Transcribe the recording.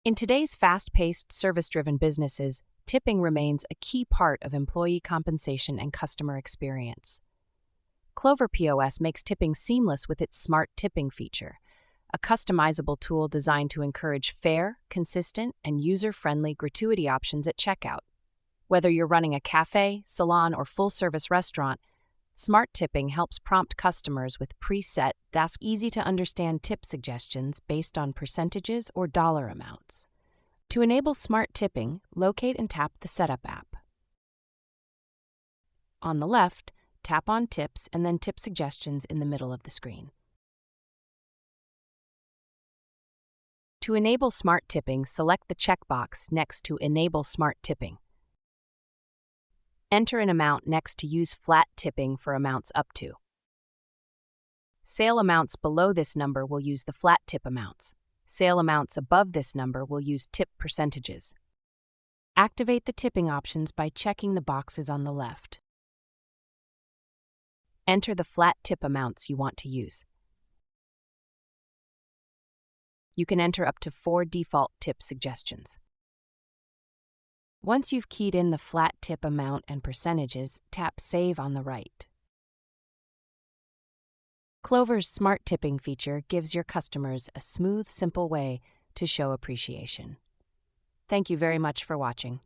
In today's fast-paced, service-driven businesses, tipping remains a key part of employee compensation and customer experience. Clover POS makes tipping seamless with its smart tipping feature, a customizable tool designed to encourage fair, consistent, and user-friendly gratuity options at checkout. Whether you're running a cafe, salon, or full-service restaurant, smart tipping helps prompt customers with preset, thus easy-to-understand tip suggestions based on percentages or dollar amounts. To enable smart tipping, locate and tap the Setup app. On the left, tap on Tips and then Tip Suggestions in the middle of the screen. To enable smart tipping, select the checkbox next to Enable Smart Tipping. Enter an amount next to Use Flat Tipping for amounts up to. Sale amounts below this number will use the flat tip amounts. Sale amounts above this number will use tip percentages. Activate the tipping options by checking the boxes on the left. Enter the flat tip amounts you want to use. You can enter up to 4 default tip suggestions. Once you've keyed in the flat tip amount and percentages, tap Save on the right. Clover's smart tipping feature gives your customers a smooth, simple way to show appreciation. Thank you very much for watching.